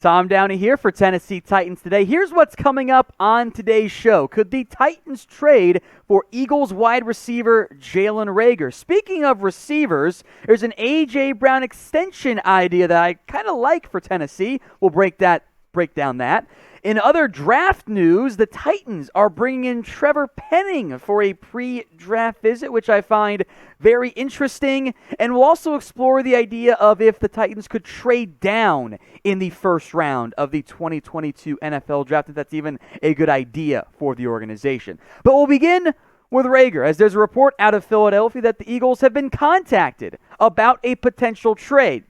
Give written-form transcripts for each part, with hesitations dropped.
Tom Downey here for Tennessee Titans Today. Here's what's coming up on today's show. Could the Titans trade for Eagles wide receiver Jalen Reagor? Speaking of receivers, there's an A.J. Brown extension idea that I kind of like for Tennessee. We'll break down that. In other draft news, the Titans are bringing in Trevor Penning for a pre-draft visit, which I find very interesting. And we'll also explore the idea of if the Titans could trade down in the first round of the 2022 NFL Draft, if that's even a good idea for the organization. But we'll begin with Reagor, as there's a report out of Philadelphia that the Eagles have been contacted about a potential trade.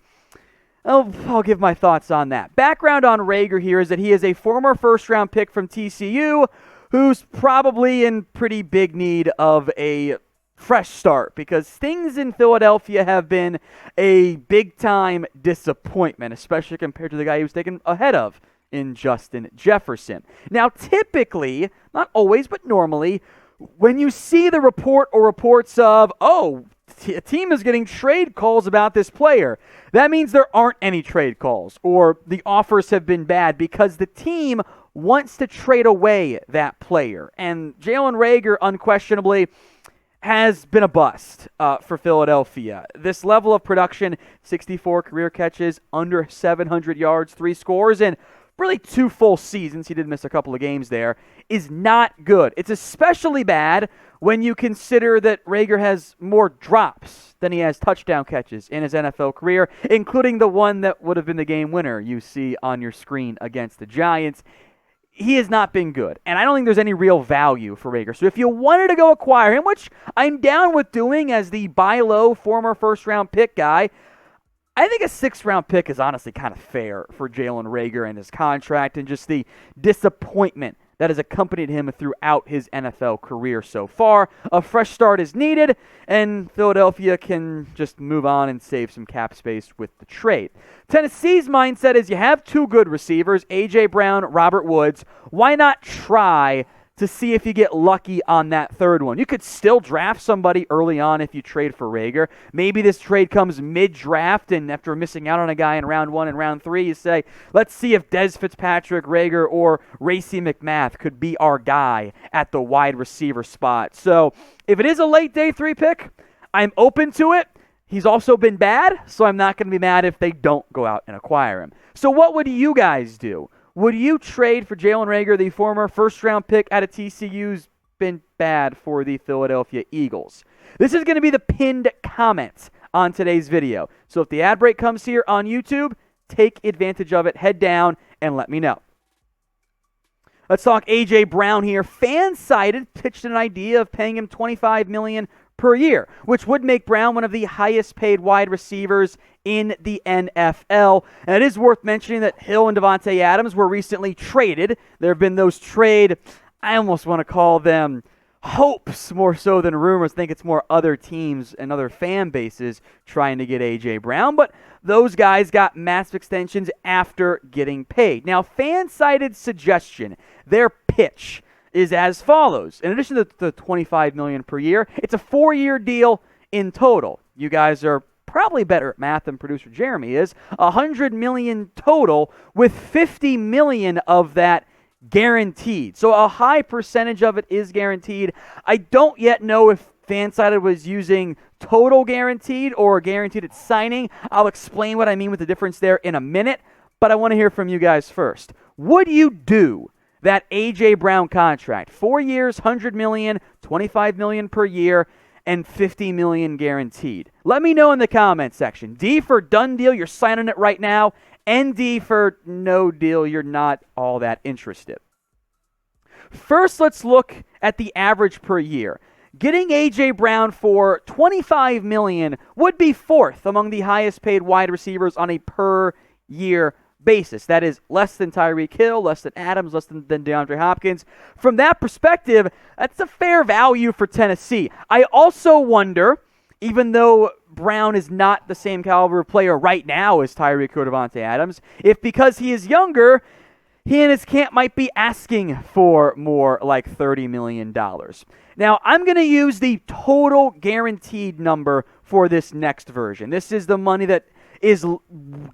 I'll give my thoughts on that. Background on Reagor here is that he is a former first-round pick from TCU who's probably in pretty big need of a fresh start because things in Philadelphia have been a big-time disappointment, especially compared to the guy he was taken ahead of in Justin Jefferson. Now, typically, not always, but normally, when you see the report or reports of, a team is getting trade calls about this player, that means there aren't any trade calls or the offers have been bad because the team wants to trade away that player. And Jalen Reagor unquestionably has been a bust for Philadelphia. This level of production, 64 career catches, under 700 yards, 3 scores, and really 2 full seasons, he did miss a couple of games there, is not good. It's especially bad when you consider that Reagor has more drops than he has touchdown catches in his NFL career, including the one that would have been the game winner you see on your screen against the Giants. He has not been good, and I don't think there's any real value for Reagor. So if you wanted to go acquire him, which I'm down with doing as the buy low former first-round pick guy, I think a 6th-round pick is honestly kind of fair for Jalen Reagor and his contract and just the disappointment that has accompanied him throughout his NFL career so far. A fresh start is needed, and Philadelphia can just move on and save some cap space with the trade. Tennessee's mindset is you have 2 good receivers, A.J. Brown, Robert Woods. Why not try to see if you get lucky on that 3rd one? You could still draft somebody early on if you trade for Reagor. Maybe this trade comes mid-draft, and after missing out on a guy in round 1 and round 3, you say, let's see if Dez Fitzpatrick, Reagor, or Racey McMath could be our guy at the wide receiver spot. So if it is a late day 3 pick, I'm open to it. He's also been bad, so I'm not going to be mad if they don't go out and acquire him. So what would you guys do? Would you trade for Jalen Reagor, the former first-round pick out of TCU's been bad for the Philadelphia Eagles? This is going to be the pinned comment on today's video. So if the ad break comes here on YouTube, take advantage of it, head down, and let me know. Let's talk A.J. Brown here. Fansided pitched an idea of paying him $25 million per year, which would make Brown one of the highest-paid wide receivers in the NFL. And it is worth mentioning that Hill and Devontae Adams were recently traded. There have been those I almost want to call them hopes more so than rumors. I think it's more other teams and other fan bases trying to get A.J. Brown, but those guys got massive extensions after getting paid. Now, Fansided's suggestion, their pitch, is as follows. In addition to the $25 million per year, it's a 4-year deal in total. You guys are probably better at math than producer Jeremy is. $100 million total, with $50 million of that guaranteed. So a high percentage of it is guaranteed. I don't yet know if Fansided was using total guaranteed or guaranteed at signing. I'll explain what I mean with the difference there in a minute, but I want to hear from you guys first. Would you do that A.J. Brown contract? 4 years, $100 million, $25 million per year, and $50 million guaranteed. Let me know in the comments section. D for done deal, you're signing it right now. ND for no deal, you're not all that interested. First, let's look at the average per year. Getting A.J. Brown for $25 million would be 4th among the highest paid wide receivers on a per year basis. That is less than Tyreek Hill, less than Adams, less than DeAndre Hopkins. From that perspective, that's a fair value for Tennessee. I also wonder, even though Brown is not the same caliber of player right now as Tyreek or Devontae Adams, if because he is younger, he and his camp might be asking for more like $30 million. Now, I'm going to use the total guaranteed number for this next version. This is the money that is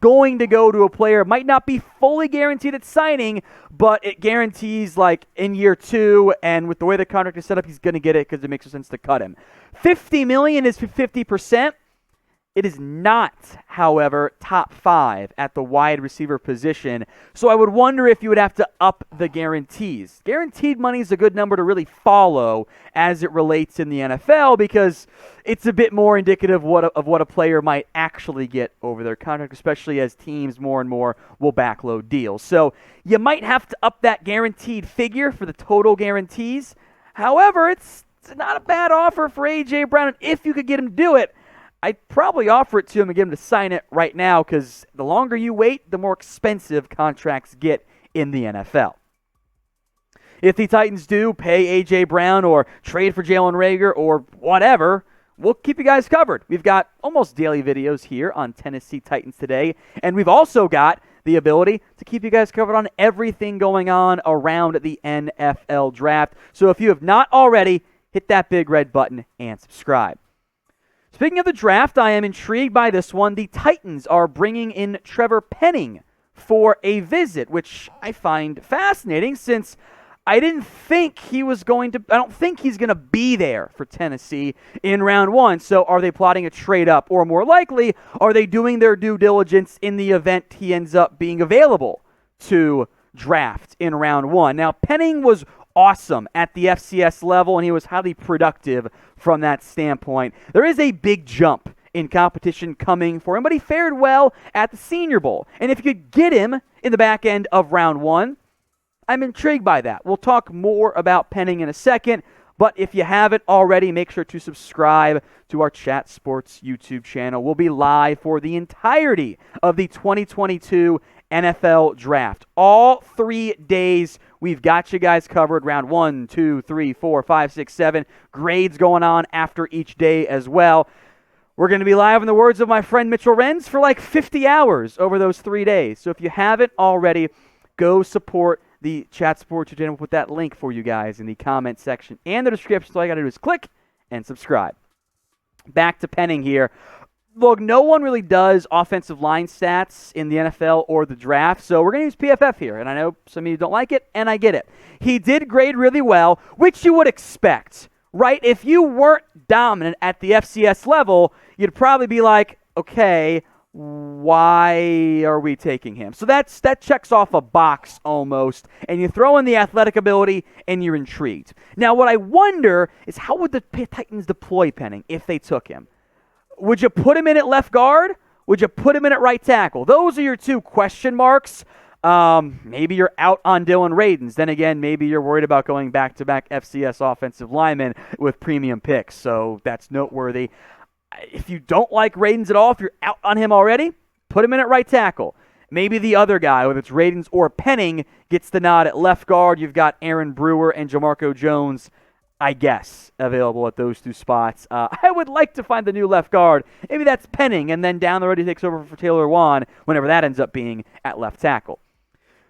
going to go to a player. It might not be fully guaranteed at signing, but it guarantees like in year 2, and with the way the contract is set up, he's going to get it because it makes sense to cut him. $50 million is 50%. It is not, however, top 5 at the wide receiver position. So I would wonder if you would have to up the guarantees. Guaranteed money is a good number to really follow as it relates in the NFL because it's a bit more indicative of what a player might actually get over their contract, especially as teams more and more will backload deals. So you might have to up that guaranteed figure for the total guarantees. However, it's not a bad offer for A.J. Brown, and if you could get him to do it, I'd probably offer it to him and get him to sign it right now because the longer you wait, the more expensive contracts get in the NFL. If the Titans do pay A.J. Brown or trade for Jalen Reagor or whatever, we'll keep you guys covered. We've got almost daily videos here on Tennessee Titans Today, and we've also got the ability to keep you guys covered on everything going on around the NFL draft. So if you have not already, hit that big red button and subscribe. Speaking of the draft, I am intrigued by this one. The Titans are bringing in Trevor Penning for a visit, which I find fascinating since I don't think he's going to be there for Tennessee in round 1. So are they plotting a trade up? Or more likely, are they doing their due diligence in the event he ends up being available to draft in round 1? Now, Penning was awesome at the FCS level, and he was highly productive from that standpoint. There is a big jump in competition coming for him, but he fared well at the Senior Bowl. And if you could get him in the back end of round 1, I'm intrigued by that. We'll talk more about Penning in a second, but if you haven't already, make sure to subscribe to our Chat Sports YouTube channel. We'll be live for the entirety of the 2022 NFL Draft. All 3 days, we've got you guys covered. Round 1, 2, 3, 4, 5, 6, 7. Grades going on after each day as well. We're going to be live, in the words of my friend Mitchell Renz, for like 50 hours over those 3 days. So if you haven't already, go support the Chat Sports channel. We'll put that link for you guys in the comment section and the description. So all you got to do is click and subscribe. Back to Penning here. Look, no one really does offensive line stats in the NFL or the draft, so we're going to use PFF here, and I know some of you don't like it, and I get it. He did grade really well, which you would expect, right? If you weren't dominant at the FCS level, you'd probably be like, okay, why are we taking him? So that checks off a box almost, and you throw in the athletic ability, and you're intrigued. Now, what I wonder is how would the Titans deploy Penning if they took him? Would you put him in at left guard? Would you put him in at right tackle? Those are your 2 question marks. Maybe you're out on Dylan Radins. Then again, maybe you're worried about going back-to-back FCS offensive linemen with premium picks, so that's noteworthy. If you don't like Radins at all, if you're out on him already, put him in at right tackle. Maybe the other guy, whether it's Radins or Penning, gets the nod at left guard. You've got Aaron Brewer and Jamarco Jones, I guess, available at those 2 spots. I would like to find the new left guard. Maybe that's Penning, and then down the road he takes over for Taylor Wan whenever that ends up being at left tackle.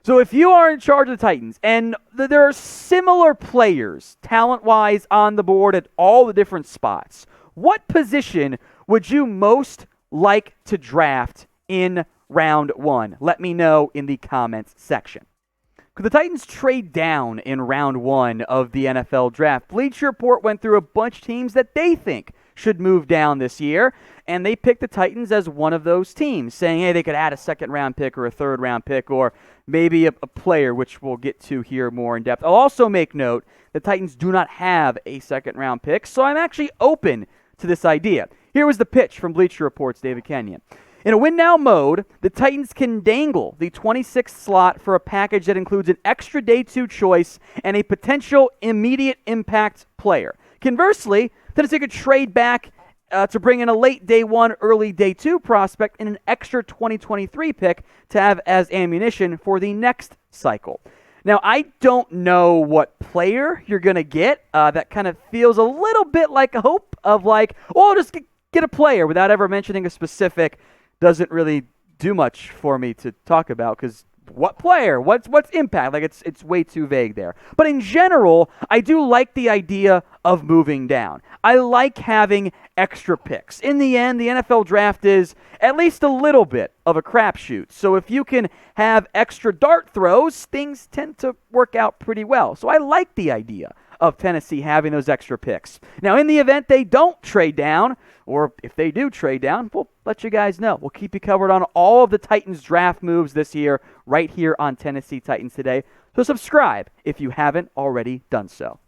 So if you are in charge of the Titans, and there are similar players, talent-wise, on the board at all the different spots, what position would you most like to draft in round 1? Let me know in the comments section. Could the Titans trade down in round 1 of the NFL Draft? Bleacher Report went through a bunch of teams that they think should move down this year, and they picked the Titans as one of those teams, saying, hey, they could add a second-round pick or a third-round pick or maybe a player, which we'll get to here more in depth. I'll also make note the Titans do not have a second-round pick, so I'm actually open to this idea. Here was the pitch from Bleacher Report's David Kenyon. In a win-now mode, the Titans can dangle the 26th slot for a package that includes an extra day 2 choice and a potential immediate impact player. Conversely, Tennessee could trade back to bring in a late day 1, early day 2 prospect and an extra 2023 pick to have as ammunition for the next cycle. Now, I don't know what player you're going to get. That kind of feels a little bit like a hope of like, oh, just get a player without ever mentioning a specific. Doesn't really do much for me to talk about because what player? What's impact? Like it's way too vague there. But in general, I do like the idea of moving down. I like having extra picks. In the end, the NFL draft is at least a little bit of a crapshoot. So if you can have extra dart throws, things tend to work out pretty well. So I like the idea of Tennessee having those extra picks. Now, in the event they don't trade down, or if they do trade down, we'll let you guys know. We'll keep you covered on all of the Titans draft moves this year right here on Tennessee Titans Today. So subscribe if you haven't already done so.